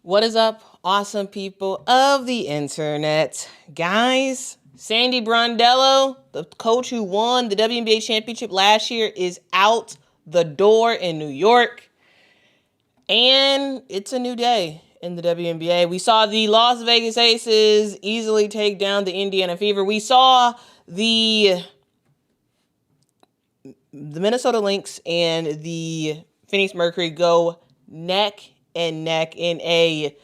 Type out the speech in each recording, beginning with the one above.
What is up, awesome people of the internet? Guys, Sandy Brondello, the coach who won the WNBA championship last year, is out the door in New York. And it's a new day in the WNBA. We saw the Las Vegas Aces easily take down the Indiana Fever. We saw the Minnesota Lynx and the Phoenix Mercury go neck and neck in a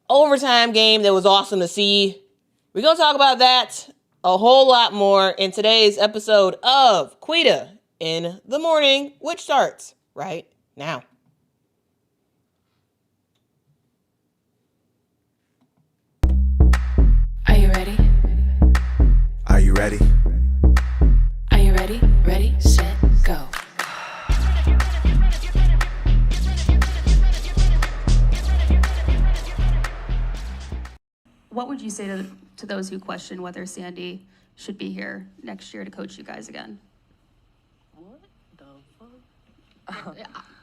overtime game that was awesome to see. We're going to talk about that a whole lot more in today's episode of Quita in the Morning, which starts right now. Are you ready? Are you ready? Are you ready? Ready, set, go. What would you say to those who question whether Sandy should be here next year to coach you guys again? What the fuck?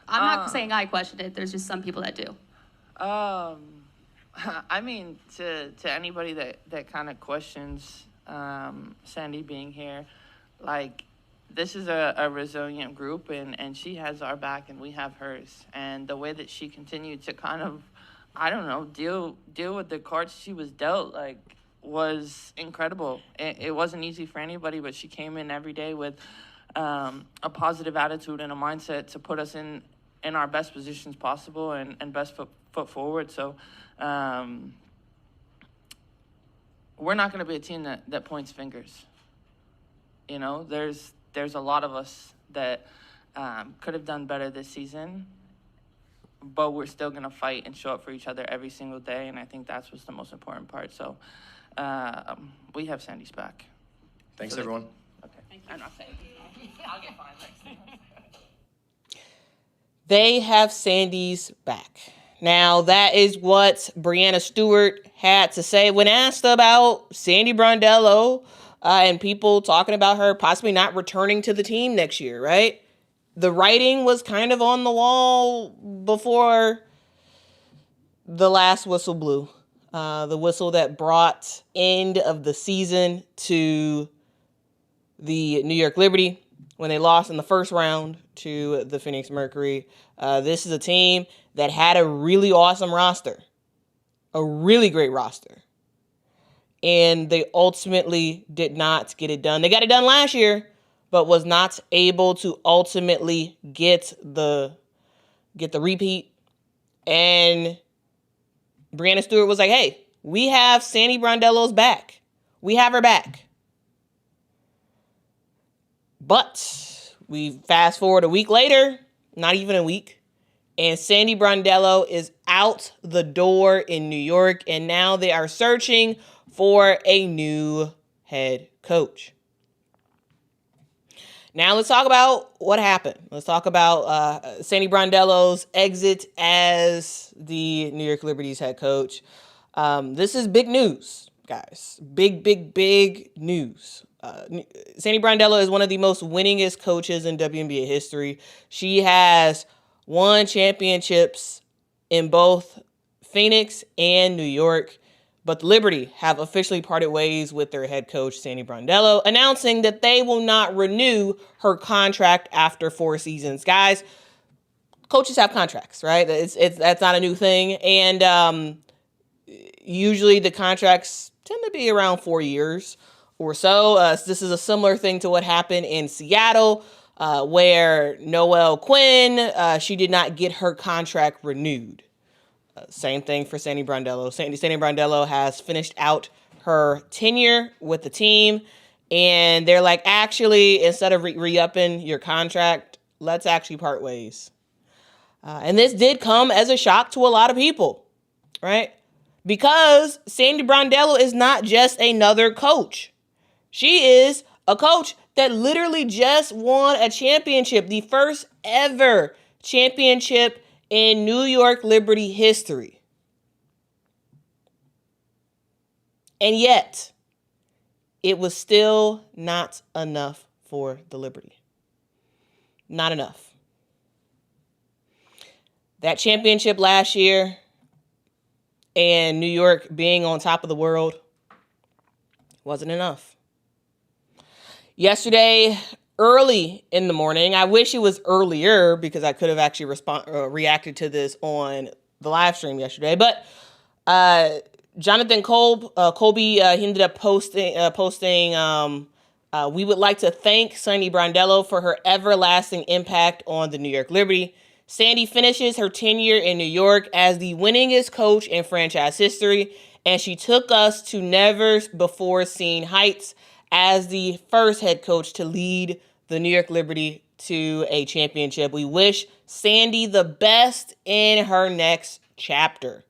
I'm not saying I question it. There's just some people that do. I mean, to anybody that kind of questions Sandy being here, like, this is a resilient group, and she has our back and we have hers. And the way that she continued to kind of, I don't know, deal with the cards she was dealt, like, was incredible. It wasn't easy for anybody, but she came in every day with a positive attitude and a mindset to put us in our best positions possible and best foot forward. So we're not going to be a team that points fingers. You know, there's a lot of us that could have done better this season, but we're still going to fight and show up for each other every single day, and I think that's what's the most important part. So we have Sandy's back. Thanks, everyone. Okay. Thank you. I'm not saying. I'll get fine. Thanks. They have Sandy's back. Now, that is what Breanna Stewart had to say when asked about Sandy Brondello and people talking about her possibly not returning to the team next year, right? The writing was kind of on the wall before the last whistle blew. The whistle that brought end of the season to the New York Liberty when they lost in the first round to the Phoenix Mercury. This is a team that had a really awesome roster, a really great roster. And they ultimately did not get it done. They got it done last year, but was not able to ultimately get the repeat. And Breanna Stewart was like, hey, we have Sandy Brondello's back. We have her back. But we fast forward a week later, not even a week, and Sandy Brondello is out the door in New York, and now they are searching for a new head coach. Now let's talk about what happened. Let's talk about Sandy Brondello's exit as the New York Liberty's head coach. This is big news, guys. Big news. Sandy Brondello is one of the most winningest coaches in WNBA history. She has won championships in both Phoenix and New York. But the Liberty have officially parted ways with their head coach, Sandy Brondello, announcing that they will not renew her contract after 4 seasons. Guys, coaches have contracts, right? That's not a new thing. And usually the contracts tend to be around 4 years or so. This is a similar thing to what happened in Seattle, where Noelle Quinn, she did not get her contract renewed. Same thing for Sandy Brondello. Sandy Brondello has finished out her tenure with the team, and they're like, actually, instead of re-upping your contract, let's actually part ways. And this did come as a shock to a lot of people, right? Because Sandy Brondello is not just another coach. She is a coach that literally just won a championship, the first ever championship in New York Liberty history. And yet, it was still not enough for the Liberty. Not enough. That championship last year and New York being on top of the world wasn't enough. Yesterday, early in the morning, I wish it was earlier because I could have actually reacted to this on the live stream yesterday. But Jonathan Colby, he ended up posting, we would like to thank Sandy Brondello for her everlasting impact on the New York Liberty. Sandy finishes her tenure in New York as the winningest coach in franchise history, and she took us to never before seen heights as the first head coach to lead the New York Liberty to a championship. We wish Sandy the best in her next chapter.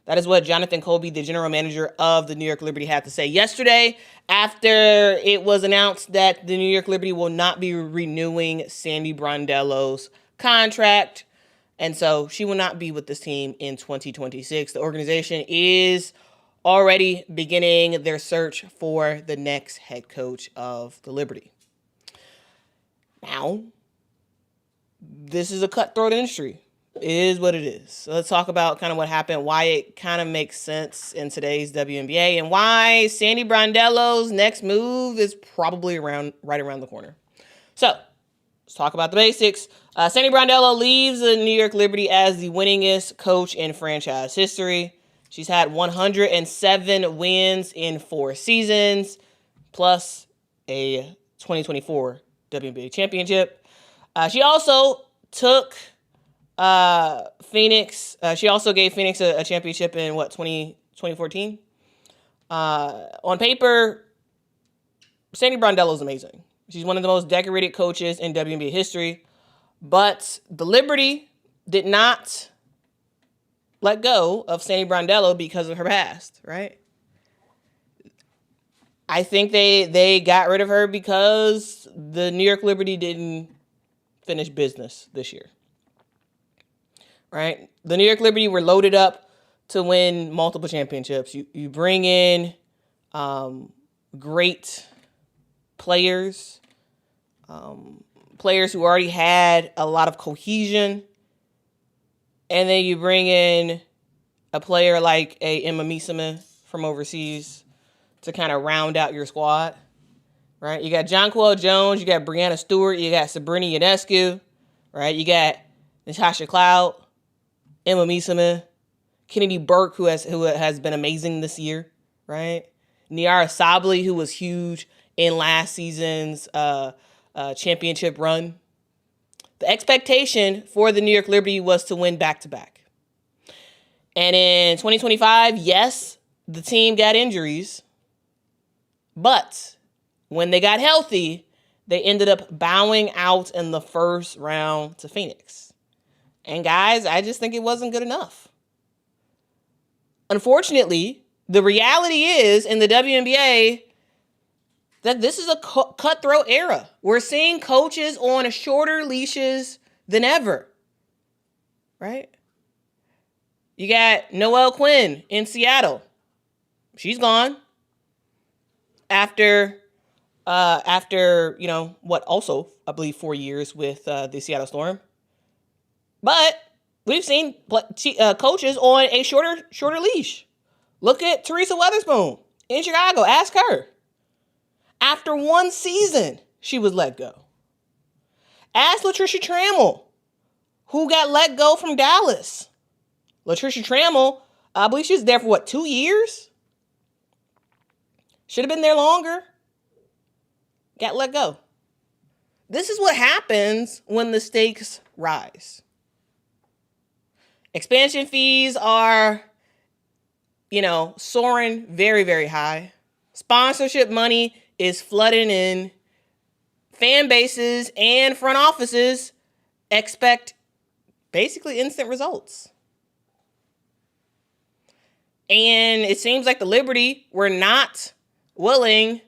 That is what Jonathan Colby, the general manager of the New York Liberty, had to say yesterday after it was announced that the New York Liberty will not be renewing Sandy Brondello's contract. And so she will not be with this team in 2026. The organization is already beginning their search for the next head coach of the Liberty. Now, this is a cutthroat industry. It is what it is. So let's talk about kind of what happened, why it kind of makes sense in today's WNBA, and why Sandy Brondello's next move is probably right around the corner. So let's talk about the basics. Sandy Brondello leaves the New York Liberty as the winningest coach in franchise history. She's had 107 wins in 4 seasons, plus a 2024 WNBA championship. She also took Phoenix. She also gave Phoenix a championship in 2014. On paper, Sandy Brondello is amazing. She's one of the most decorated coaches in WNBA history, but the Liberty did not let go of Sandy Brondello because of her past, right? I think they got rid of her because the New York Liberty didn't finish business this year. Right? The New York Liberty were loaded up to win multiple championships. You bring in great players, players who already had a lot of cohesion, and then you bring in a player like a Emma Misima from overseas to kind of round out your squad. Right? You got Jonquel Jones, you got Brianna Stewart, you got Sabrina Ionescu, right? You got Natasha Cloud, Emma Misima, Kennedy Burke, who has been amazing this year, right? Niara Sabli, who was huge in last season's championship run. The expectation for the New York Liberty was to win back-to-back. And in 2025, yes, the team got injuries, but when they got healthy, they ended up bowing out in the first round to Phoenix. And guys, I just think it wasn't good enough. Unfortunately, the reality is in the WNBA that this is a cutthroat era. We're seeing coaches on shorter leashes than ever, right? You got Noelle Quinn in Seattle. She's gone after also, I believe 4 years with the Seattle Storm. But we've seen coaches on a shorter leash. Look at Teresa Weatherspoon in Chicago. Ask her. After 1 season, she was let go. Ask Latricia Trammell, who got let go from Dallas. Latricia Trammell, I believe she was there for 2 years? Should have been there longer. Got let go. This is what happens when the stakes rise. Expansion fees are, soaring very, very high. Sponsorship money is flooding in. Fan bases and front offices expect basically instant results. And it seems like the Liberty were not willing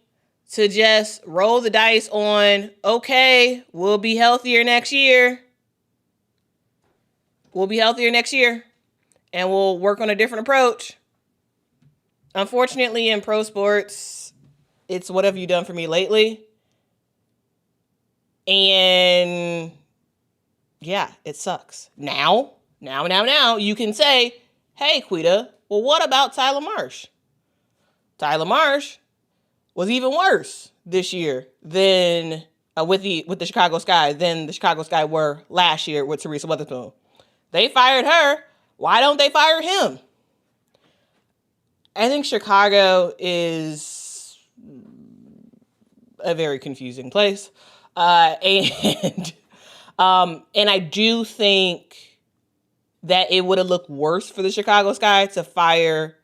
to just roll the dice on, okay, we'll be healthier next year. And we'll work on a different approach. Unfortunately, in pro sports, it's what have you done for me lately? And yeah, it sucks. Now, you can say, hey, Quita, Well, what about Tyler Marsh? Tyler Marsh was even worse this year than with the Chicago Sky than the Chicago Sky were last year with Teresa Weatherspoon. They fired her. Why don't they fire him? I think Chicago is a very confusing place. And I do think that it would have looked worse for the Chicago Sky to fire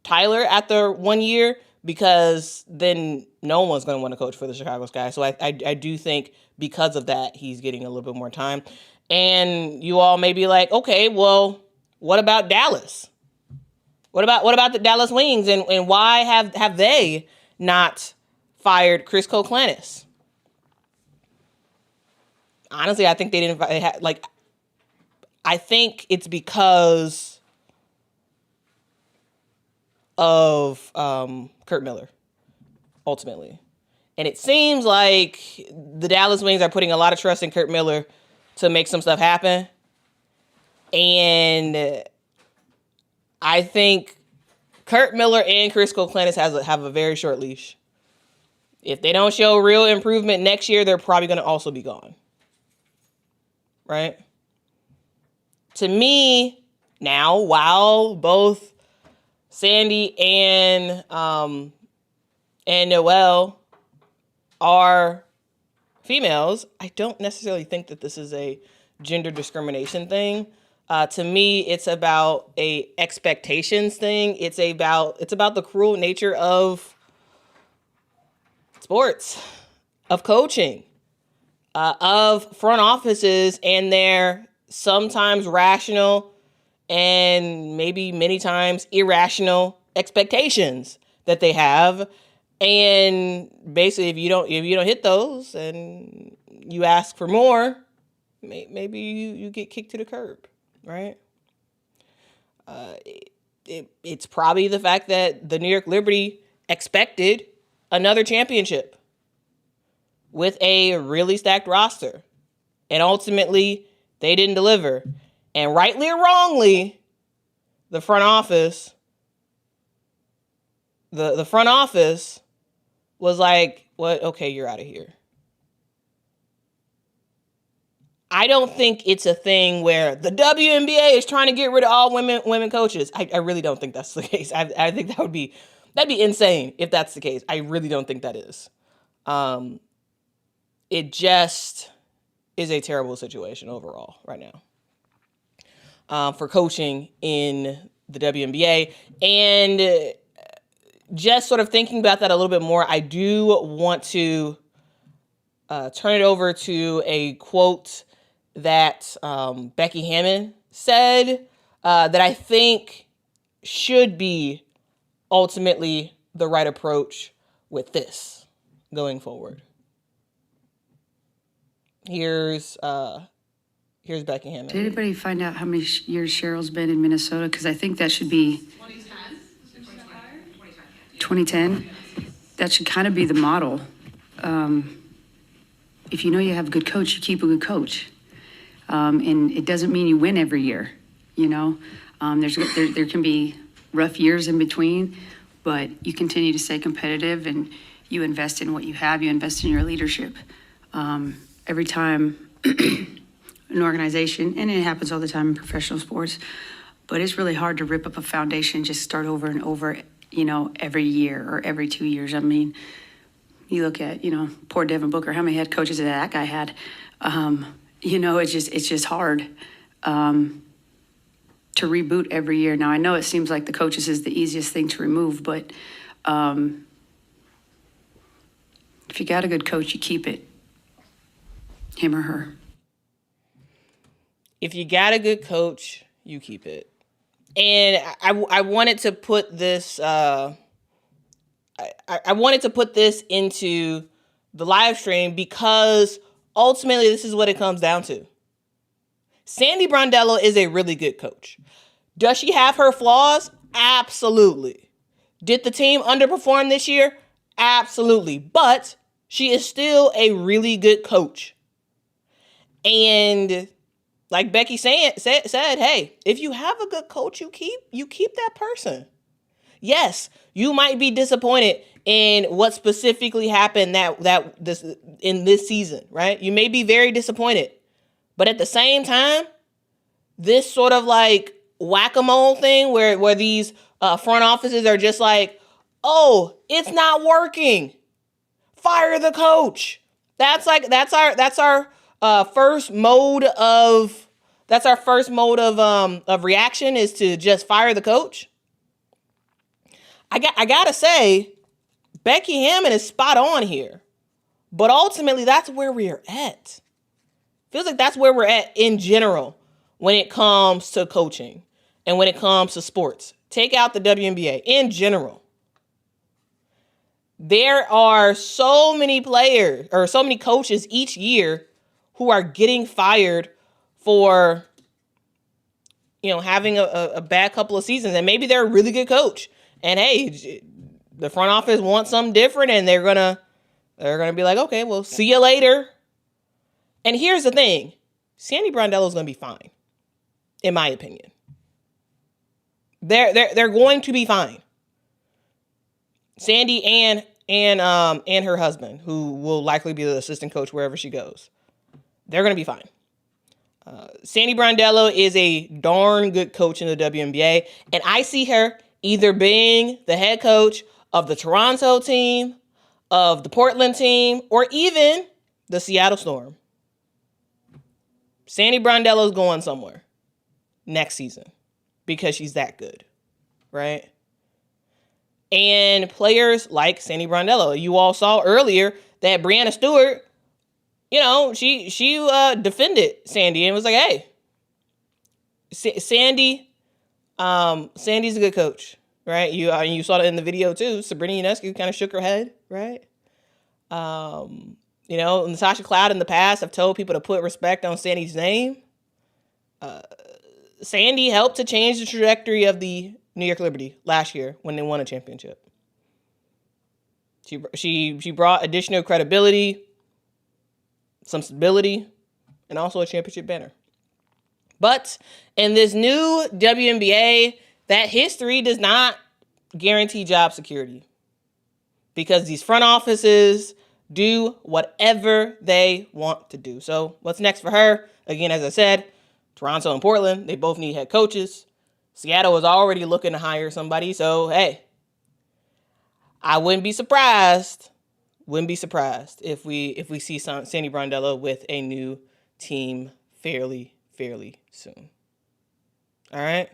Tyler after 1 year, because then no one's going to want to coach for the Chicago Sky. So I do think because of that, he's getting a little bit more time. And you all may be like, okay, well, what about Dallas? What about the Dallas Wings, and why have they not fired Chris Koklanis? Honestly, I think they didn't I think it's because of Kurt Miller, ultimately. And it seems like the Dallas Wings are putting a lot of trust in Kurt Miller to make some stuff happen. And I think Kurt Miller and Chris Koklanis have a very short leash. If they don't show real improvement next year, they're probably going to also be gone. Right? To me, now, while both Sandy and Noelle are females, I don't necessarily think that this is a gender discrimination thing. To me, it's about a expectations thing. It's about the cruel nature of sports, of coaching, of front offices and their sometimes rational and maybe many times irrational expectations that they have. And basically, if you don't hit those and you ask for more, maybe you get kicked to the curb, right? It's probably the fact that the New York Liberty expected another championship with a really stacked roster, and ultimately they didn't deliver. And rightly or wrongly, the front office, the front office was like, "What? Okay, you're out of here." I don't think it's a thing where the WNBA is trying to get rid of all women coaches. I really don't think that's the case. I think that'd be insane if that's the case. I really don't think that is. It just is a terrible situation overall right now for coaching in the WNBA. And just sort of thinking about that a little bit more, I do want to turn it over to a quote that Becky Hammon said that I think should be ultimately the right approach with this going forward. Here's Becky Hammon. Did anybody find out how many years Cheryl's been in Minnesota? Because I think that should be 2010. That should kind of be the model. If you know you have a good coach, you keep a good coach. And it doesn't mean you win every year, you know. There can be rough years in between, but you continue to stay competitive and you invest in what you have, you invest in your leadership. Every time an organization, and it happens all the time in professional sports, but it's really hard to rip up a foundation, just start over and over, you know, every year or every 2 years. I mean, you look at, you know, poor Devin Booker, how many head coaches did that guy had? You know, it's just hard to reboot every year. Now, I know it seems like the coaches is the easiest thing to remove, but if you got a good coach, you keep it. Him or her. If you got a good coach, you keep it. And I wanted to put this I wanted to put this into the live stream because ultimately this is what it comes down to. Sandy Brondello is a really good coach. Does she have her flaws? Absolutely. Did the team underperform this year? Absolutely. But she is still a really good coach. And like Becky said, hey, if you have a good coach, you keep that person. Yes, you might be disappointed in what specifically happened in this season, right? You may be very disappointed. But at the same time, this sort of like whack-a-mole thing where these front offices are just like, oh, it's not working, fire the coach. That's our first mode of reaction, is to just fire the coach. I gotta say, Becky Hammon is spot on here, but ultimately that's where we're at. Feels like that's where we're at in general when it comes to coaching and when it comes to sports. Take out the WNBA in general. There are so many players or so many coaches each year who are getting fired for, having a bad couple of seasons, and maybe they're a really good coach. And hey, the front office wants something different, and they're gonna be like, okay, well, see you later. And here's the thing, Sandy Brondello is gonna be fine, in my opinion. They're going to be fine. Sandy and her husband, who will likely be the assistant coach wherever she goes, they're gonna be fine. Sandy Brondello is a darn good coach in the WNBA, and I see her either being the head coach of the Toronto team, of the Portland team, or even the Seattle Storm. Sandy Brondello's going somewhere next season because she's that good, right? And players like Sandy Brondello, you all saw earlier that Breanna Stewart, she defended Sandy and was like, hey, Sandy's a good coach, right? You saw that in the video too. Sabrina Ionescu kind of shook her head, right? Natasha Cloud in the past have told people to put respect on Sandy's name. Sandy helped to change the trajectory of the New York Liberty last year when they won a championship. She brought additional credibility, some stability, and also a championship banner. But in this new WNBA, that history does not guarantee job security, because these front offices do whatever they want to do. So what's next for her? Again, as I said, Toronto and Portland, they both need head coaches. Seattle is already looking to hire somebody. So, hey, I wouldn't be surprised if we see Sandy Brondello with a new team fairly soon. All right?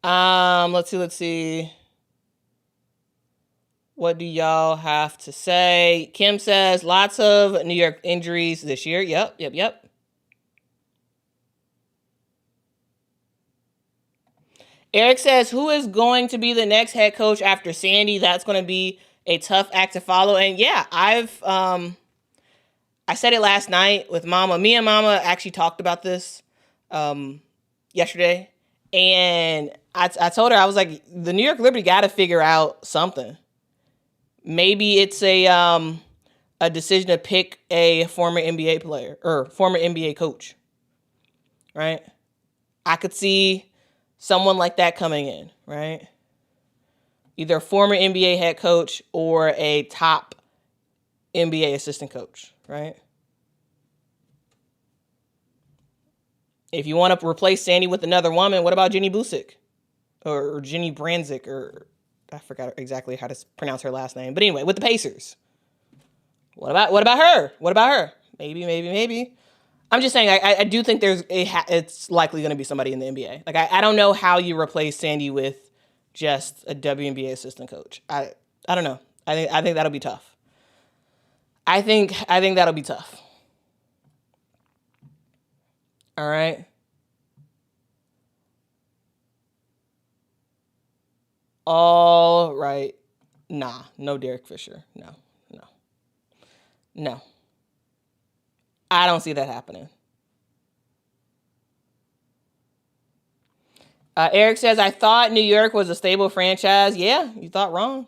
Let's see. What do y'all have to say? Kim says lots of New York injuries this year. Yep. Eric says, who is going to be the next head coach after Sandy? That's going to be a tough act to follow. And yeah, I said it last night with Mama. Me and Mama actually talked about this yesterday. And I told her, I was like, the New York Liberty got to figure out something. Maybe it's a decision to pick a former NBA player or former NBA coach, right? I could see someone like that coming in, right? Either a former NBA head coach or a top NBA assistant coach, right? If you want to replace Sandy with another woman, what about Jenny Busick or Jenny Brandzik, or I forgot exactly how to pronounce her last name. But anyway, with the Pacers. What about her? Maybe. I'm just saying, I do think it's likely going to be somebody in the NBA. Like, I don't know how you replace Sandy with just a WNBA assistant coach. I don't know. I think that'll be tough. I think that'll be tough. All right. All right. Nah, no Derek Fisher. No. I don't see that happening. Eric says, I thought New York was a stable franchise. Yeah, you thought wrong.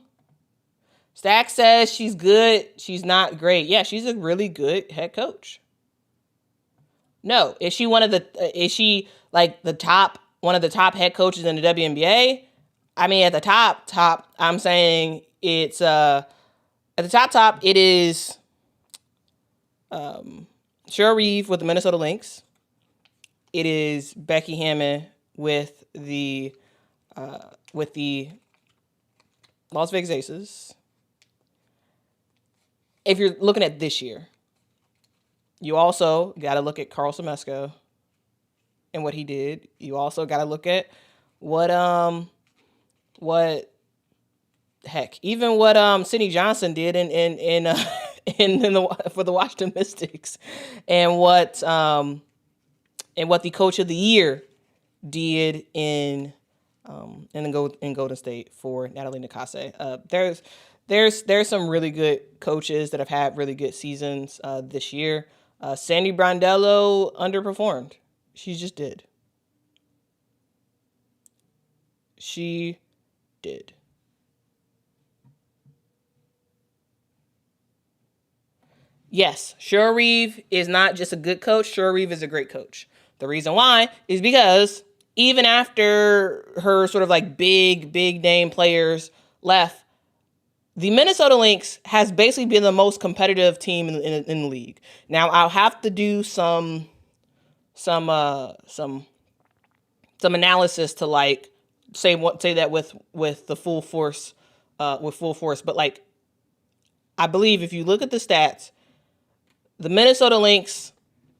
Stack says she's good. She's not great. Yeah, she's a really good head coach. No, is she is she like one of the top head coaches in the WNBA? I mean, at the top, I'm saying it's, at the top, it is Cheryl Reeve with the Minnesota Lynx. It is Becky Hammon with the Las Vegas Aces. If you're looking at this year, you also got to look at Carl Semesco and what he did. You also got to look at what heck, even what Sidney Johnson did for the Washington Mystics, and what the coach of the year did in Golden State for Natalie Nakase. There's some really good coaches that have had really good seasons this year. Sandy Brondello underperformed. She just did. She did. Yes, Cheryl Reeve is not just a good coach. Cheryl Reeve is a great coach. The reason why is because even after her sort of like big name players left, the Minnesota Lynx has basically been the most competitive team in the league. Now I'll have to do some analysis to like say that with the full force, but like I believe if you look at the stats, the Minnesota Lynx,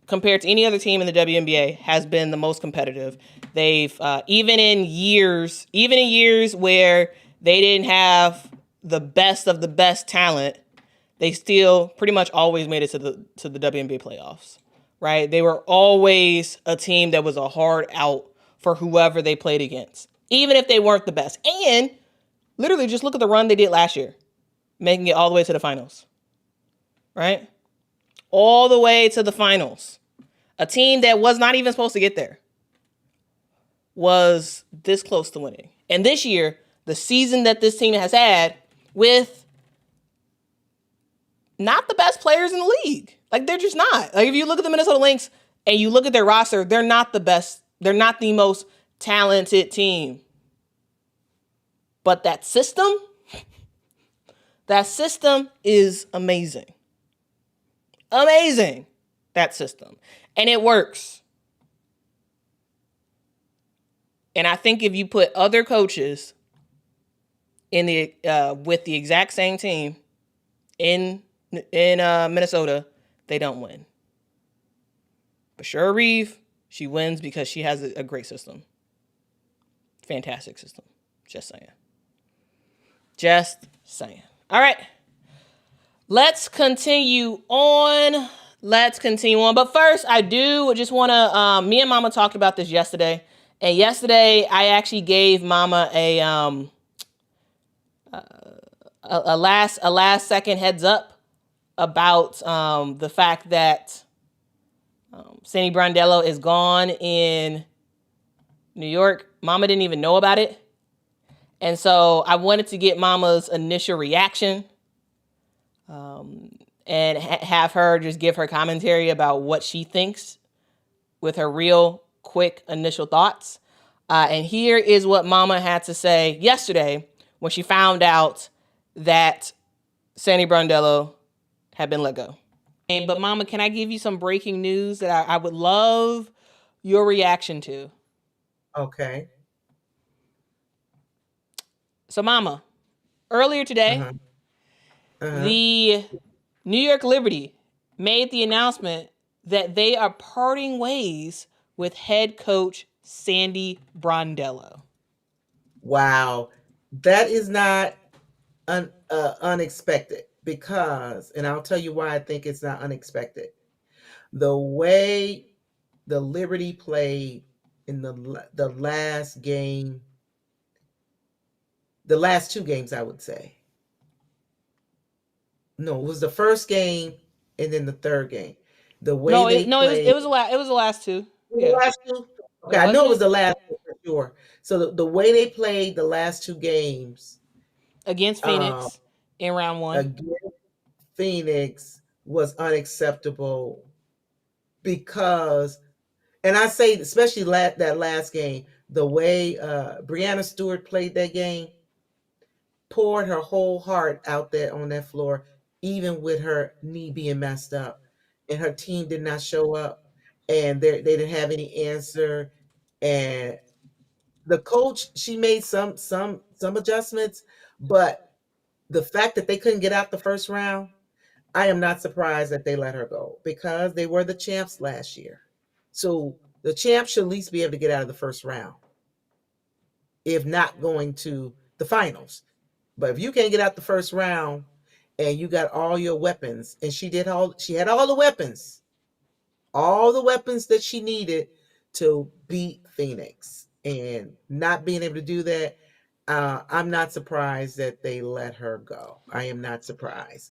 compared to any other team in the WNBA, has been the most competitive. They've even in years where they didn't have the best of the best talent, they still pretty much always made it to the WNBA playoffs. Right? They were always a team that was a hard out for whoever they played against, even if they weren't the best. And literally, just look at the run they did last year, making it all the way to the finals. Right? All the way to the finals. A team that was not even supposed to get there was this close to winning. And this year, the season that this team has had with not the best players in the league. Like, they're just not. Like, if you look at the Minnesota Lynx and you look at their roster, they're not the best. They're not the most talented team. But that system is amazing. Amazing, that system. And it works. And I think if you put other coaches in the with the exact same team in Minnesota, they don't win. But Cheryl Reeve, she wins because she has a great system. Fantastic system. Just saying. All right. Let's continue on. But first, I do just want to, me and Mama talked about this yesterday. And yesterday, I actually gave Mama a last second heads up about the fact that Sandy Brondello is gone in New York. Mama didn't even know about it. And so I wanted to get Mama's initial reaction. And have her just give her commentary about what she thinks with her real quick initial thoughts. And here is what Mama had to say yesterday when she found out that Sandy Brondello had been let go. But Mama, can I give you some breaking news that I would love your reaction to? Okay. So Mama, earlier today, the New York Liberty made the announcement that they are parting ways with head coach Sandy Brondello. Wow. That is not unexpected because, and I'll tell you why I think it's not unexpected. The way the Liberty played in the last game, the last two games, I would say. No, it was the first game and then the third game. The way it was the last two. The last two? Okay, I know it was the last. Sure. So the way they played the last two games Against uh, Phoenix in round one. against Phoenix was unacceptable because, and I say especially that last game, the way Brianna Stewart played that game, poured her whole heart out there on that floor, even with her knee being messed up, and her team did not show up, and they didn't have any answer, and the coach, she made some adjustments, but the fact that they couldn't get out the first round, I am not surprised that they let her go because they were the champs last year. So the champs should at least be able to get out of the first round, if not going to the finals. But if you can't get out the first round and you got all your weapons, and she had all the weapons that she needed to beat Phoenix, and not being able to do that, I'm not surprised that they let her go. I am not surprised.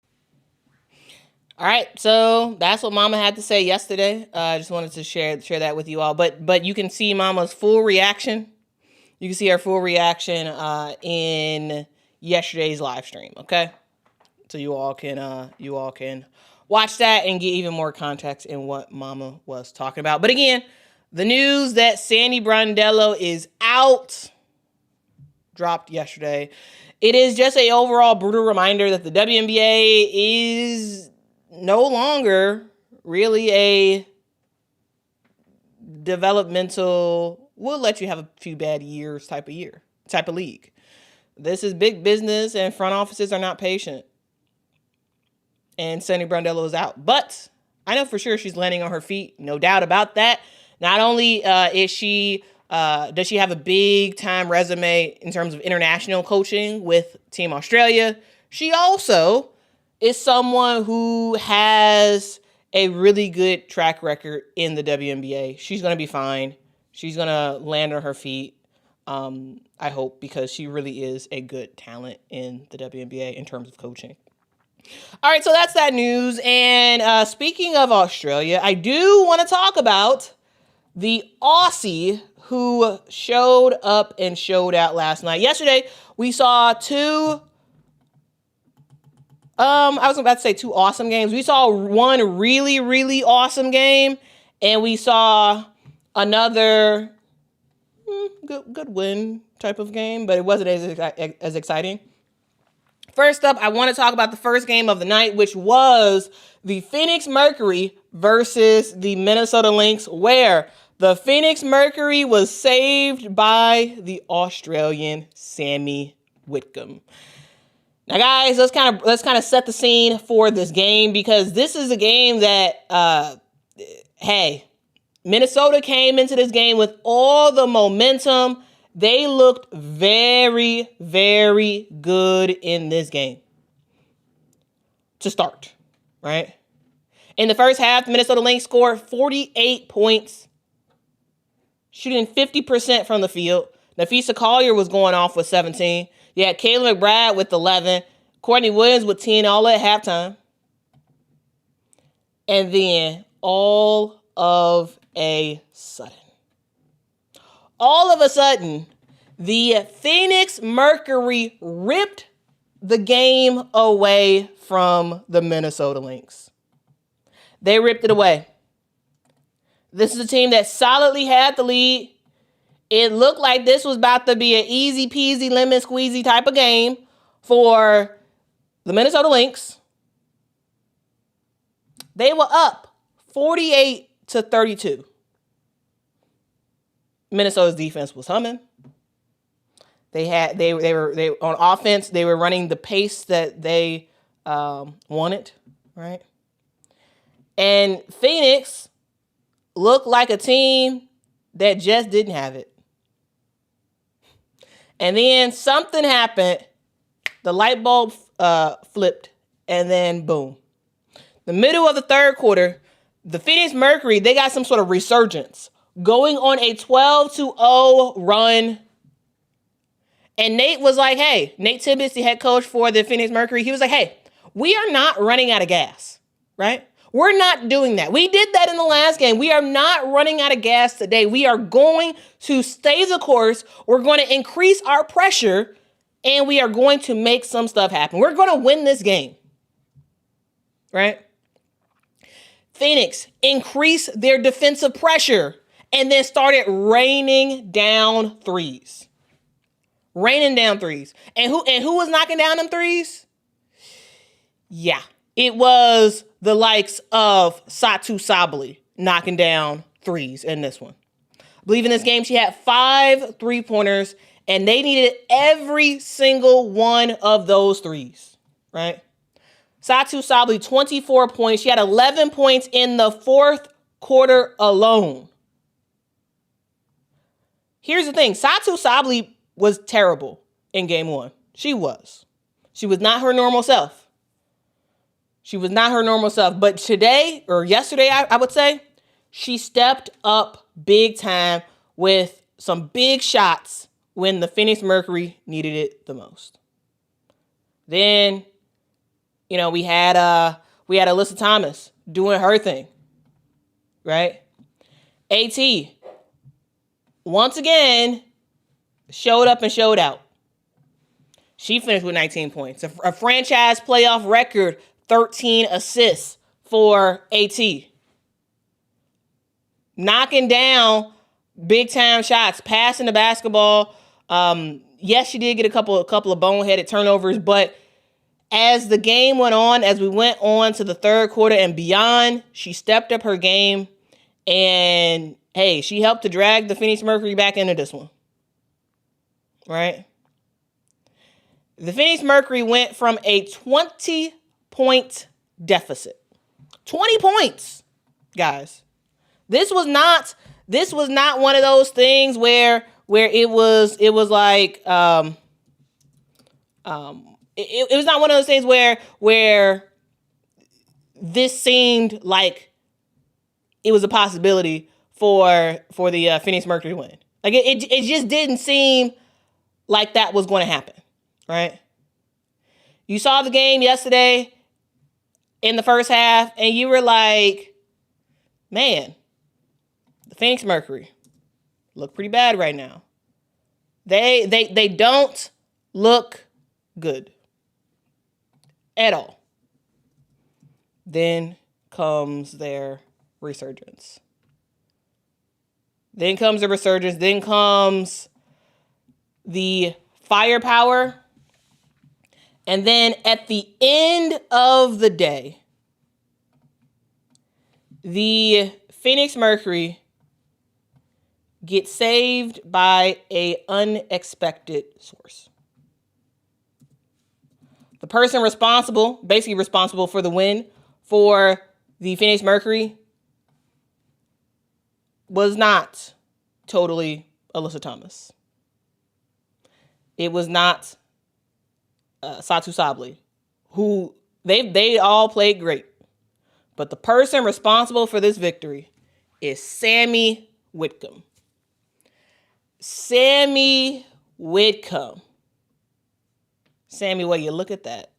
All right, so that's what Mama had to say yesterday. I just wanted to share that with you all. But you can see Mama's full reaction. You can see her full reaction in yesterday's live stream. Okay, so you all can watch that and get even more context in what Mama was talking about. But again, the news that Sandy Brondello is out dropped yesterday. It is just a overall brutal reminder that the WNBA is no longer really a developmental, we'll let you have a few bad years type of league. This is big business, and front offices are not patient. And Sandy Brondello is out. But I know for sure she's landing on her feet, no doubt about that. Not only does she have a big time resume in terms of international coaching with Team Australia, she also is someone who has a really good track record in the WNBA. She's going to be fine. She's going to land on her feet, I hope, because she really is a good talent in the WNBA in terms of coaching. All right, so that's that news. And speaking of Australia, I do want to talk about the Aussie who showed up and showed out last night. Yesterday, we saw two awesome games. We saw one really, really awesome game, and we saw another good win type of game, but it wasn't as exciting. First up, I want to talk about the first game of the night, which was the Phoenix Mercury versus the Minnesota Lynx, where the Phoenix Mercury was saved by the Australian Sammy Whitcomb. Now, guys, let's kind of set the scene for this game, because this is a game that, Minnesota came into this game with all the momentum. They looked very, very good in this game to start, right? In the first half, the Minnesota Lynx scored 48 points, shooting 50% from the field. Nafisa Collier was going off with 17. You had Kayla McBride with 11. Courtney Williams with 10, all at halftime. And then all of a sudden, the Phoenix Mercury ripped the game away from the Minnesota Lynx. They ripped it away. This is a team that solidly had the lead. It looked like this was about to be an easy peasy lemon squeezy type of game for the Minnesota Lynx. They were up 48-32. Minnesota's defense was humming. They were on offense. They were running the pace that they wanted, right? And Phoenix looked like a team that just didn't have it. And then something happened. The light bulb flipped, and then boom. The middle of the third quarter, the Phoenix Mercury, they got some sort of resurgence, going on a 12-0 run. And Nate Tibbetts, the head coach for the Phoenix Mercury, he was like, hey, we are not running out of gas, right? We're not doing that. We did that in the last game. We are not running out of gas today. We are going to stay the course. We're going to increase our pressure, and we are going to make some stuff happen. We're going to win this game, right? Phoenix increased their defensive pressure and then started raining down threes. Raining down threes. And who was knocking down them threes? Yeah, it was the likes of Satu Sabally knocking down threes in this one. I believe in this game she had 5 3-pointers, and they needed every single one of those threes, right? Satu Sabally, 24 points. She had 11 points in the fourth quarter alone. Here's the thing. Satu Sabally was terrible in game 1. She was. She was not her normal self. She was not her normal self. But today, or yesterday, I would say, she stepped up big time with some big shots when the Phoenix Mercury needed it the most. Then, we had Alyssa Thomas doing her thing, right? AT, once again, showed up and showed out. She finished with 19 points. A franchise playoff record, 13 assists for AT. Knocking down big time shots, passing the basketball. Yes, she did get a couple of boneheaded turnovers, but as the game went on, as we went on to the third quarter and beyond, she stepped up her game, and hey, she helped to drag the Phoenix Mercury back into this one. Right? The Phoenix Mercury went from a 20-point deficit. 20 points, guys. This was not one of those things where it was like it was not one of those things where this seemed like it was a possibility for the Phoenix Mercury win. Like it just didn't seem like that was going to happen, right? You saw the game yesterday in the first half, and you were like, man, the Phoenix Mercury look pretty bad right now. They don't look good at all. Then comes their resurgence. Then comes the firepower. And then at the end of the day, the Phoenix Mercury gets saved by an unexpected source. The person basically responsible for the win for the Phoenix Mercury was not totally Alyssa Thomas. It was not Satu Sabally, who they all played great. But the person responsible for this victory is Sammy Whitcomb. Sammy Whitcomb. Sammy, well, you look at that.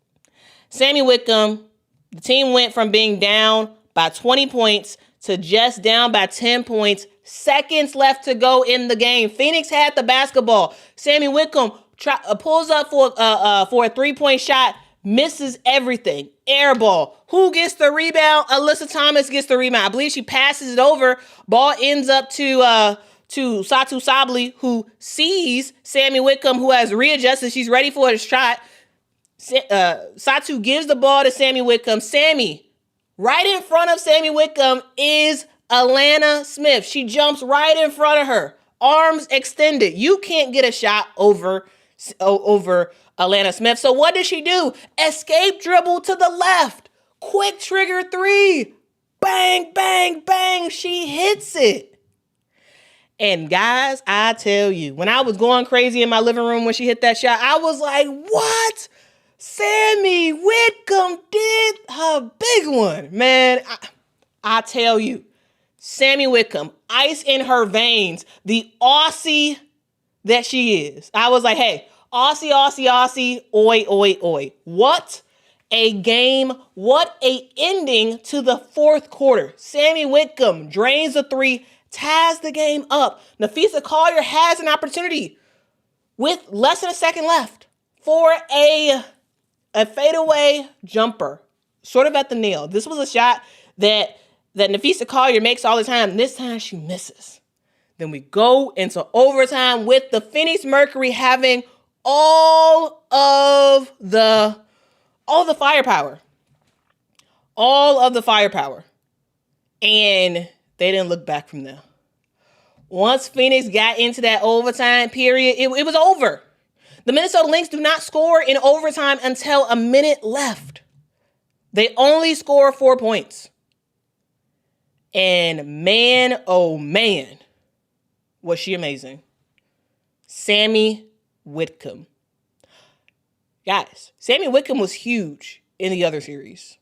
Sammy Whitcomb, the team went from being down by 20 points to just down by 10 points. Seconds left to go in the game. Phoenix had the basketball. Sammy Whitcomb pulls up for a 3-point shot, misses everything. Air ball. Who gets the rebound? Alyssa Thomas gets the rebound. I believe she passes it over. Ball ends up to Satu Sabally, who sees Sammy Whitcomb, who has readjusted. She's ready for a shot. Satu gives the ball to Sammy Whitcomb. Sammy, right in front of Sammy Whitcomb is Alana Smith. She jumps right in front of her. Arms extended. You can't get a shot over Alana Smith. So what does she do? Escape dribble to the left. Quick trigger 3. Bang, bang, bang. She hits it. And guys, I tell you, when I was going crazy in my living room when she hit that shot, I was like, what? Sammy Whitcomb did her big one. Man, I tell you, Sammy Whitcomb, ice in her veins, the Aussie that she is. I was like, hey, Aussie, Aussie, Aussie, oi, oi, oi. What? a game. What a ending to the fourth quarter. Sammy Whitcomb drains the three, ties the game up. Nafisa Collier has an opportunity with less than a second left for a fadeaway jumper, sort of at the nail. This was a shot that Nafisa Collier makes all the time. This time she misses. Then we go into overtime with the Phoenix Mercury having all of the firepower. All of the firepower. And they didn't look back from there. Once Phoenix got into that overtime period, it was over. The Minnesota Lynx do not score in overtime until a minute left. They only score 4 points. And man, oh man, was she amazing. Sammy Whitcomb. Guys, Sammy Whitcomb was huge in the other series.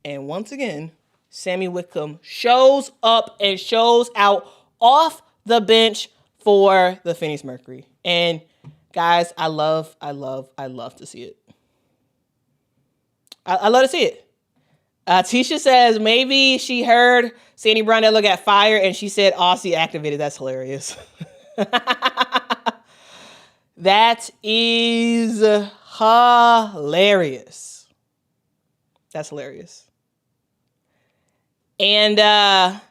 And once again, Sammy Whitcomb shows up and shows out off the bench for the Phoenix Mercury. And guys, I love to see it. I love to see it. Tisha says maybe she heard Sandy Brondello got fired and she said Aussie activated. That's hilarious. That is hilarious. That's hilarious. And we got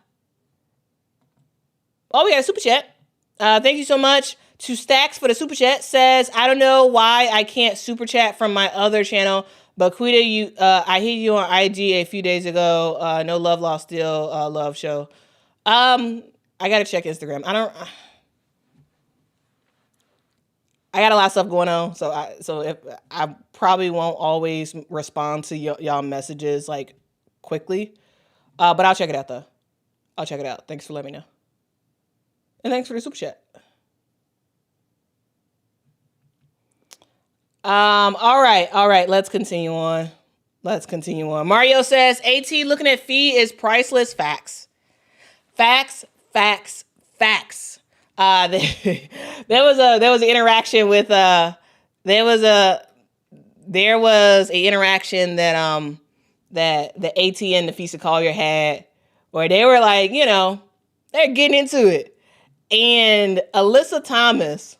a super chat. Thank you so much to Stacks for the super chat. Says, I don't know why I can't super chat from my other channel, but Quita, I hit you on IG a few days ago. No love lost, still love show. I gotta check Instagram. I got a lot of stuff going on, so if I probably won't always respond to y'all messages like quickly, but I'll check it out though. I'll check it out. Thanks for letting me know, and thanks for the super chat. All right. Let's continue on. Mario says, AT looking at fee is priceless. Facts. There was an interaction with there was a interaction that the AT and Nafisa Collier had where they were like, they're getting into it, and Alyssa Thomas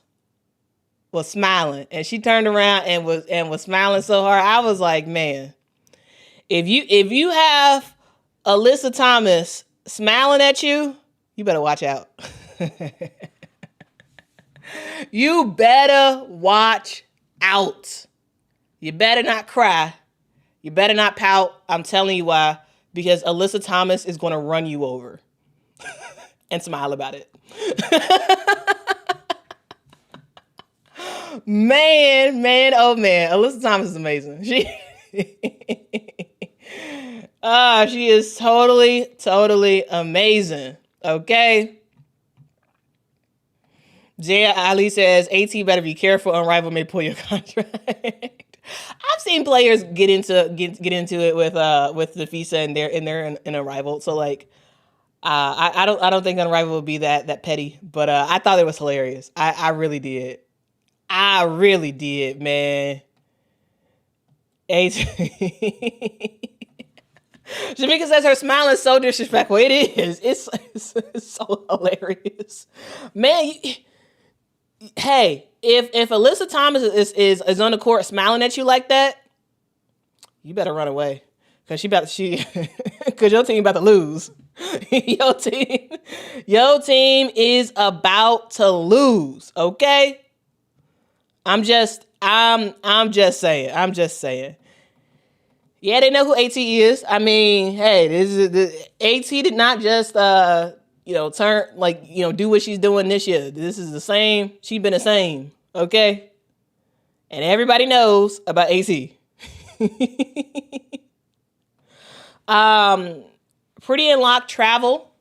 was smiling, and she turned around and was smiling so hard. I was like, man, if you have Alyssa Thomas smiling at you, you better watch out. You better watch out. You better not cry. You better not pout. I'm telling you why. Because Alyssa Thomas is going to run you over and smile about it. Man, oh man. Alyssa Thomas is amazing. She is totally amazing. Okay. Jay Ali says, AT better be careful. Unrivaled may pull your contract. I've seen players get into it with Nafisa and they're in Unrivaled. So like, I don't think Unrivaled would be that petty. But I thought it was hilarious. I really did. Man. AT. Jamaica says her smile is so disrespectful. It is. It's so hilarious, man. Hey, if Alyssa Thomas is on the court smiling at you like that, you better run away because because your team about to lose. Your team is about to lose. Okay, I'm just saying. Yeah, they know who AT is. I mean, hey, AT did not just turn do what she's doing this year. This is the same. She's been the same, okay? And everybody knows about AT. Pretty and Lock Travel.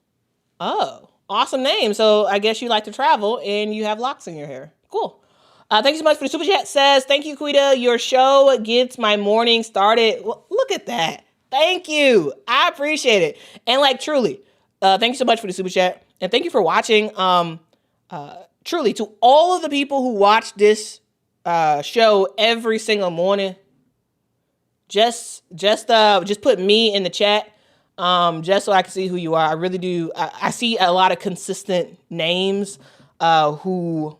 Oh, awesome name. So I guess you like to travel and you have locks in your hair. Cool. Thank you so much for the super chat. Says, thank you, Quita. Your show gets my morning started. Well, look at that. Thank you. I appreciate it. And truly, thank you so much for the super chat. And thank you for watching. Truly, to all of the people who watch this show every single morning, just put me in the chat, just so I can see who you are. I really do. I see a lot of consistent names, who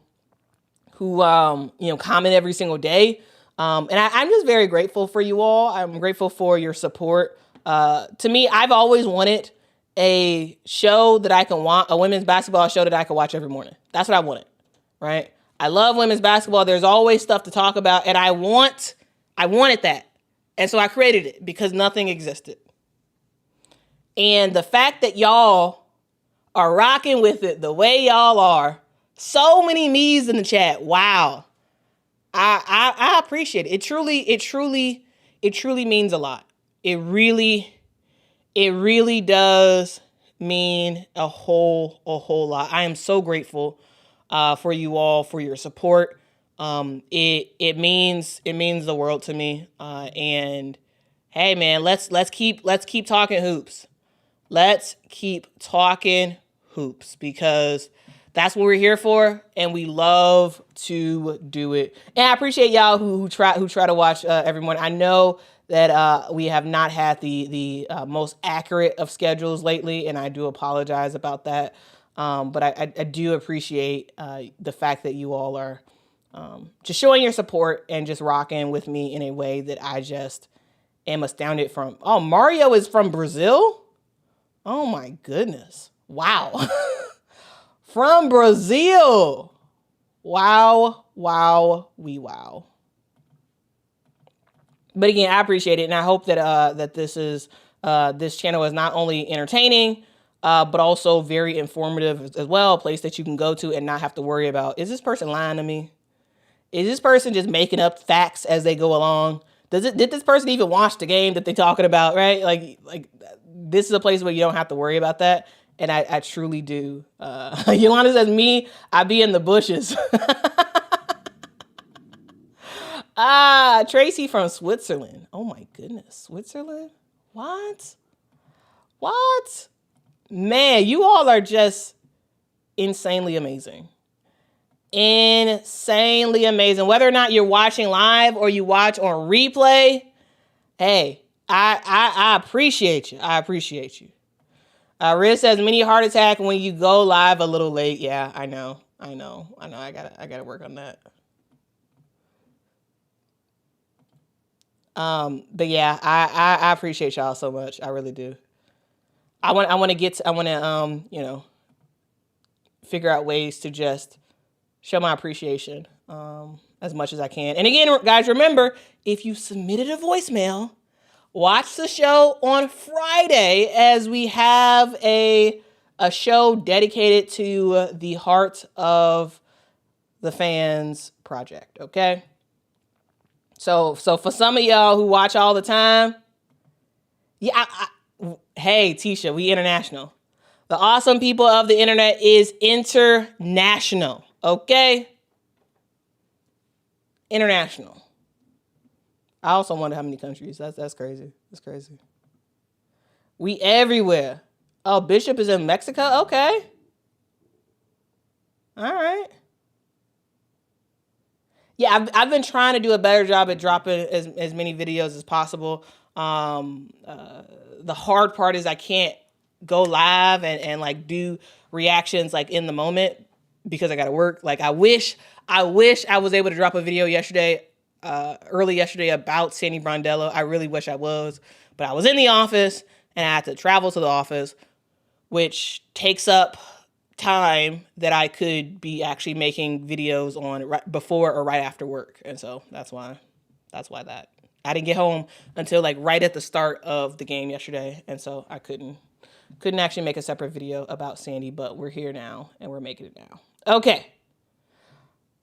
comment every single day. And I'm just very grateful for you all. I'm grateful for your support. To me, I've always wanted a show that I can watch, a women's basketball show that I can watch every morning. That's what I wanted, right? I love women's basketball. There's always stuff to talk about, and I wanted that. And so I created it because nothing existed. And the fact that y'all are rocking with it the way y'all are, so many me's in the chat. Wow. I appreciate it. It truly means a lot. It really does mean a whole lot. I am so grateful for you all, for your support. It means the world to me. And hey man, let's keep talking hoops. Let's keep talking hoops, because that's what we're here for, and we love to do it. And I appreciate y'all who try to watch every morning. I know that we have not had the most accurate of schedules lately, and I do apologize about that. But I do appreciate the fact that you all are just showing your support and just rocking with me in a way that I just am astounded from. Oh, Mario is from Brazil? Oh my goodness. Wow. From Brazil. Wow. But again, I appreciate it, and I hope that this channel is not only entertaining, but also very informative as well. A place that you can go to and not have to worry about, is this person lying to me? Is this person just making up facts as they go along? Did this person even watch the game that they're talking about? Right? Like this is a place where you don't have to worry about that. And I truly do. Yolanda says, me, I be in the bushes. Tracy from Switzerland. Oh my goodness. Switzerland? What? Man, you all are just insanely amazing. Insanely amazing. Whether or not you're watching live or you watch on replay, hey, I appreciate you. I appreciate you. Riz says, mini heart attack when you go live a little late. Yeah, I know. I gotta work on that. But yeah, I appreciate y'all so much. I really do. I want to figure out ways to just show my appreciation, as much as I can. And again, guys, remember, if you submitted a voicemail, watch the show on Friday, as we have a show dedicated to the Heart of the Fans project, okay? So for some of y'all who watch all the time, yeah, hey, Tisha, we international. The awesome people of the internet is international, okay? International. I also wonder how many countries. That's crazy. That's crazy. We everywhere. Oh, Bishop is in Mexico? Okay. All right. Yeah, I've been trying to do a better job at dropping as many videos as possible. The hard part is I can't go live and like do reactions like in the moment because I got to work. Like I wish I was able to drop a video early yesterday about Sandy Brondello. I really wish I was, but I was in the office and I had to travel to the office, which takes up time that I could be actually making videos on right before or right after work. And so that's why that I didn't get home until like right at the start of the game yesterday. And so I couldn't actually make a separate video about Sandy, but we're here now and we're making it now. Okay.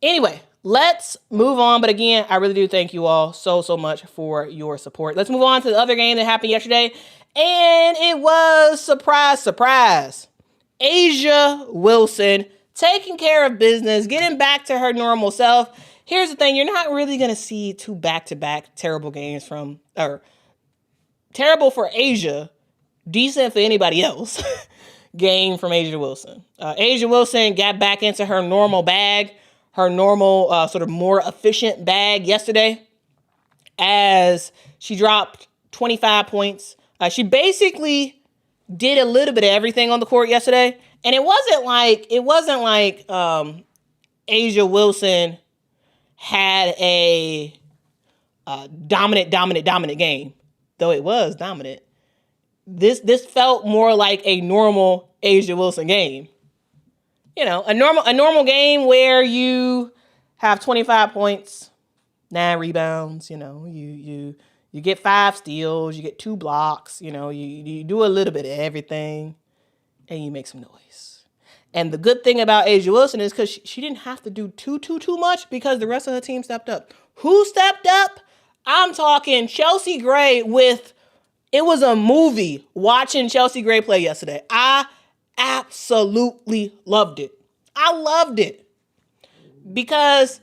Anyway, let's move on. But again, I really do thank you all so much for your support. Let's move on to the other game that happened yesterday. And it was, surprise, A'ja Wilson taking care of business, getting back to her normal self. Here's the thing. You're not really going to see two back-to-back terrible games terrible for A'ja, decent for anybody else, game from A'ja Wilson. A'ja Wilson got back into her normal bag, her normal sort of more efficient bag yesterday. as she dropped 25 points. She basically did a little bit of everything on the court yesterday. And it wasn't like Asia Wilson had a dominant game, though it was dominant. This felt more like a normal Asia Wilson game. You know, a normal game where you have 25 points, 9 rebounds, you know, you get 5 steals, you get 2 blocks, you know, you do a little bit of everything, and you make some noise. And the good thing about Asia Wilson is because she didn't have to do too much because the rest of her team stepped up. Who stepped up? I'm talking Chelsea Gray it was a movie watching Chelsea Gray play yesterday. I absolutely loved it. I loved it. Because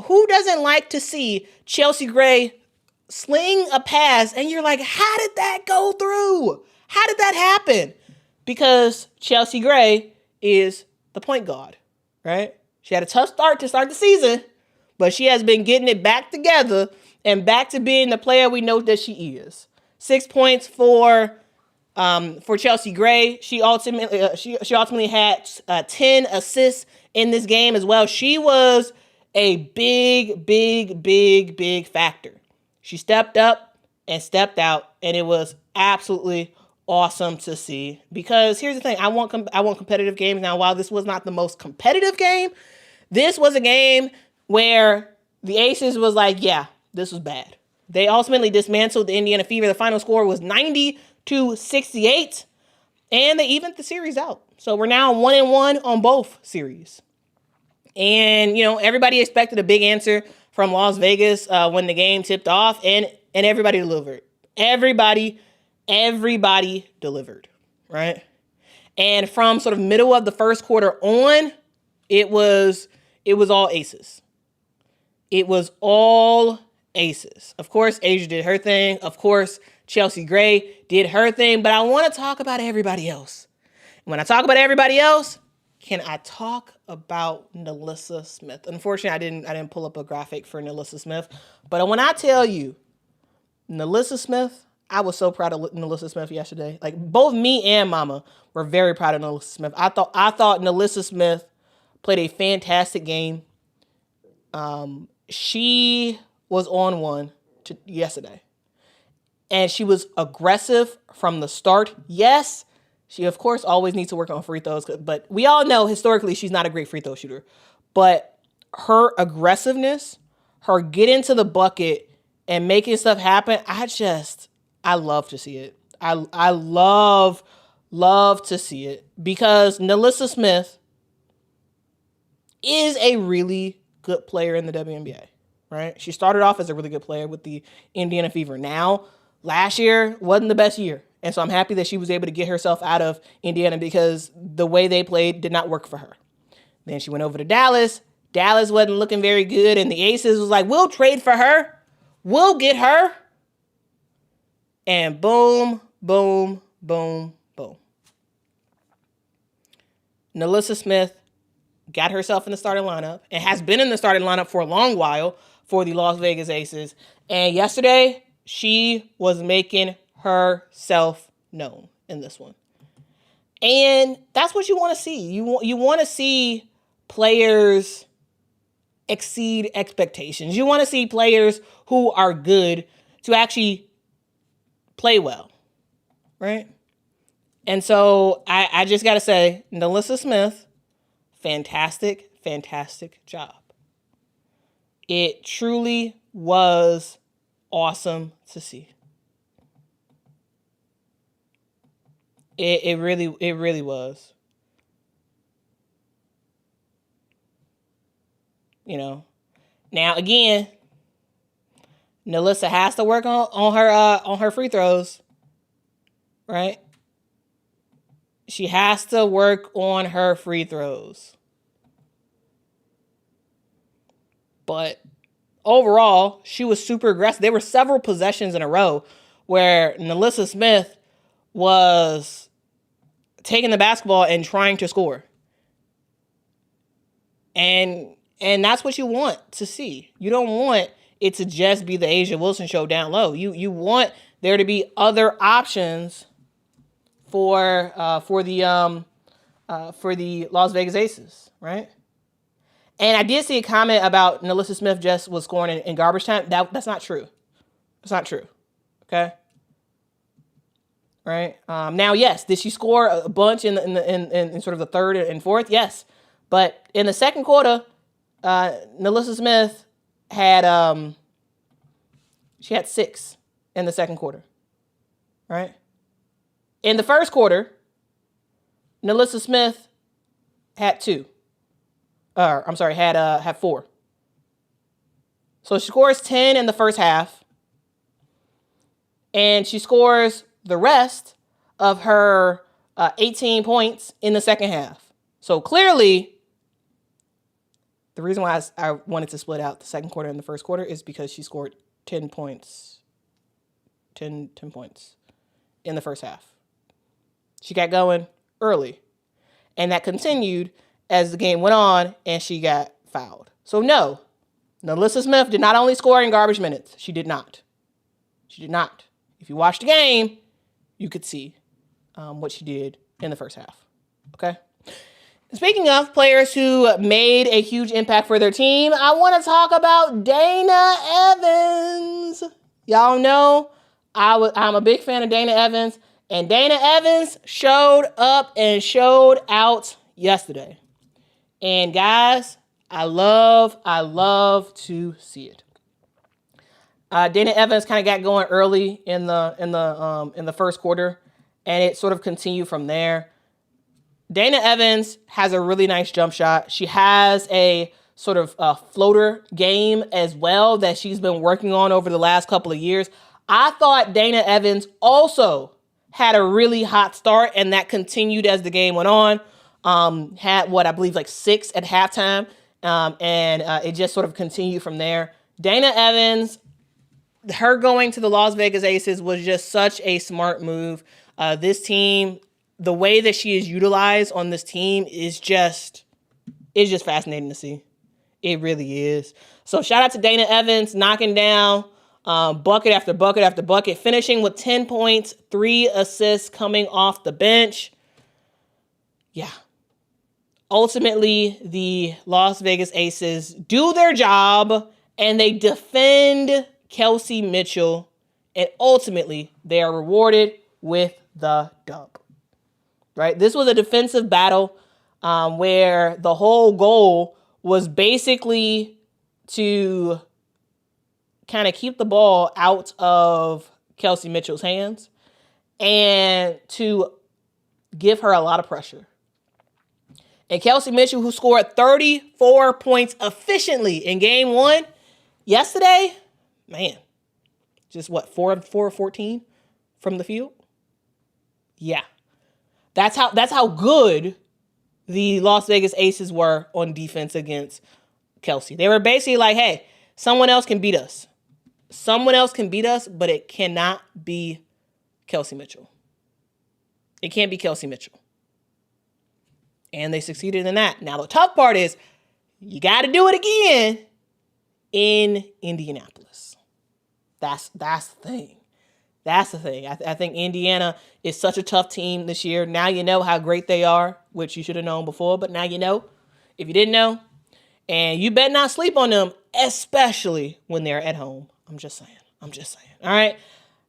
who doesn't like to see Chelsea Gray sling a pass and you're like, how did that go through? How did that happen? Because Chelsea Gray is the point guard, right? She had a tough start to start the season, but she has been getting it back together and back to being the player we know that she is. 6 points for Chelsea Gray. She ultimately had 10 assists in this game as well. She was a big factor. She stepped up and stepped out, and it was absolutely awesome to see. Because here's the thing, I want competitive games. Now, while this was not the most competitive game, this was a game where the Aces was like, yeah, this was bad. They ultimately dismantled the Indiana Fever. The final score was 90-68, and they evened the series out. So we're now 1-1 on both series. And, you know, everybody expected a big answer from Las Vegas when the game tipped off, and everybody delivered. Everybody delivered, right? And from sort of middle of the first quarter on, it was all aces. It was all aces. Of course, Asia did her thing. Of course, Chelsea Gray did her thing. But I want to talk about everybody else. When I talk about everybody else, can I talk about NaLyssa Smith? Unfortunately, I didn't pull up a graphic for NaLyssa Smith. But when I tell you, NaLyssa Smith, I was so proud of NaLyssa Smith yesterday. Like, both me and Mama were very proud of NaLyssa Smith. I thought NaLyssa Smith played a fantastic game. She was on one yesterday. And she was aggressive from the start. Yes, she, of course, always needs to work on free throws. But we all know, historically, she's not a great free throw shooter. But her aggressiveness, her getting to the bucket and making stuff happen, I love to see it. I love to see it. Because NaLyssa Smith is a really good player in the WNBA. Right? She started off as a really good player with the Indiana Fever. Now, last year wasn't the best year. And so I'm happy that she was able to get herself out of Indiana because the way they played did not work for her. Then she went over to Dallas. Dallas wasn't looking very good. And the Aces was like, we'll trade for her. We'll get her. And boom. NaLyssa Smith got herself in the starting lineup and has been in the starting lineup for a long while for the Las Vegas Aces. And yesterday, she was making herself known in this one. And that's what you want to see. You want to see players exceed expectations. You want to see players who are good to actually play well, right? And so I just got to say, NaLyssa Smith, fantastic job. It truly was awesome to see. It really was. You know. Now again, NaLyssa has to work on her free throws, right? She has to work on her free throws. But overall, she was super aggressive. There were several possessions in a row where NaLyssa Smith was taking the basketball and trying to score. And that's what you want to see. You don't want it to just be the Asia Wilson show down low. You want there to be other options for the Las Vegas Aces, right? And I did see a comment about NaLyssa Smith just was scoring in garbage time. That's not true. That's not true. Okay. Right. Now, yes, did she score a bunch in sort of the third and fourth? Yes, but in the second quarter, NaLyssa Smith had she had 6 in the second quarter. Right. In the first quarter, NaLyssa Smith had 2. Had 4. So she scores 10 in the first half, and she scores the rest of her 18 points in the second half. So clearly, the reason why I wanted to split out the second quarter and the first quarter is because she scored 10 points. 10 points in the first half. She got going early, and that continued as the game went on and she got fouled. So no, NaLyssa Smith did not only score in garbage minutes. She did not. She did not. If you watched the game, you could see what she did in the first half. Okay? Speaking of players who made a huge impact for their team, I want to talk about Dana Evans. Y'all know I'm a big fan of Dana Evans, and Dana Evans showed up and showed out yesterday. And guys, I love to see it. Dana Evans kind of got going early in the first quarter, and it sort of continued from there. Dana Evans has a really nice jump shot. She has a sort of floater game as well that she's been working on over the last couple of years. I thought Dana Evans also had a really hot start, and that continued as the game went on. Had I believe 6 at halftime, and it just sort of continued from there. Dana Evans, her going to the Las Vegas Aces was just such a smart move. This team, the way that she is utilized on this team is just fascinating to see. It really is. So shout out to Dana Evans knocking down bucket after bucket after bucket, finishing with 10 points, 3 assists coming off the bench. Yeah. Ultimately, the Las Vegas Aces do their job and they defend Kelsey Mitchell, and ultimately they are rewarded with the dub. Right? This was a defensive battle where the whole goal was basically to kind of keep the ball out of Kelsey Mitchell's hands and to give her a lot of pressure. And Kelsey Mitchell, who scored 34 points efficiently in game 1 yesterday, man, just 4 of 14 from the field? Yeah. That's how good the Las Vegas Aces were on defense against Kelsey. They were basically like, hey, someone else can beat us. Someone else can beat us, but it cannot be Kelsey Mitchell. It can't be Kelsey Mitchell. And they succeeded in that. Now, the tough part is you got to do it again in Indianapolis. That's the thing. That's the thing. I think Indiana is such a tough team this year. Now you know how great they are, which you should have known before, but now you know. If you didn't know, and you better not sleep on them, especially when they're at home. I'm just saying. All right.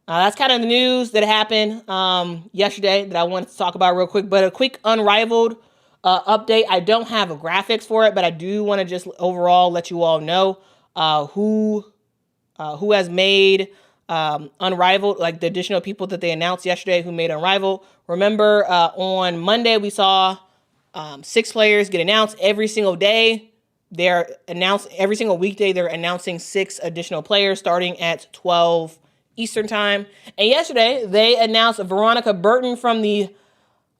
That's kind of the news that happened yesterday that I wanted to talk about real quick, but a quick Unrivaled update. I don't have graphics for it, but I do want to just overall let you all know who has made Unrivaled, like the additional people that they announced yesterday who made Unrivaled. Remember, on Monday, we saw 6 players get announced every single day. They're announced every single weekday. They're announcing 6 additional players starting at 12 Eastern time. And yesterday, they announced Veronica Burton from the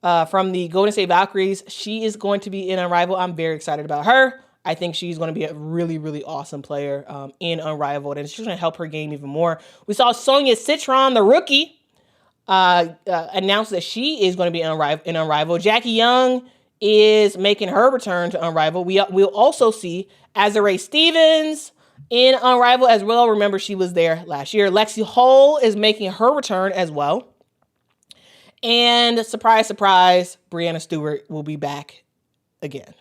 Golden State Valkyries. She is going to be in Unrivaled. I'm very excited about her. I think she's going to be a really, really awesome player in Unrivaled, and she's going to help her game even more. We saw Sonia Citron, the rookie, announce that she is going to be in Unrivaled. Jackie Young is making her return to Unrivaled. We'll also see Azare Stevens, in Unrivaled as well. Remember, she was there last year. Lexi Hull is making her return as well. And surprise, surprise, Brianna Stewart will be back again.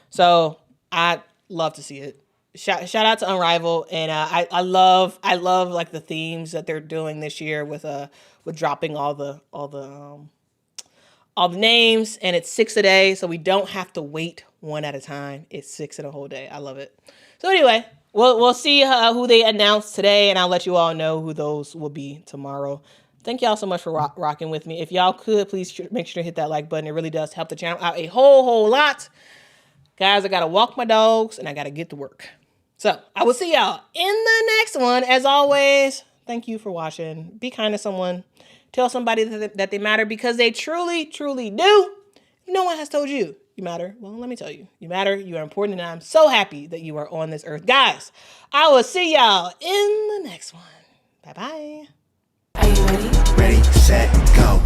So I love to see it. Shout out to Unrivaled, and I love like the themes that they're doing this year with dropping all the names, and it's 6 a day, so we don't have to wait one at a time. It's 6 in a whole day. I love it. So anyway, we'll see who they announce today, and I'll let you all know who those will be tomorrow. Thank y'all so much for rocking with me. If y'all could, please make sure to hit that like button. It really does help the channel out a whole lot. Guys, I got to walk my dogs, and I got to get to work. So I will see y'all in the next one. As always, thank you for watching. Be kind to someone. Tell somebody that they matter, because they truly, truly do. No one has told you you matter. Well, let me tell you. You matter. You are important, and I'm so happy that you are on this earth. Guys, I will see y'all in the next one. Bye-bye. Are you ready? Ready, set, go.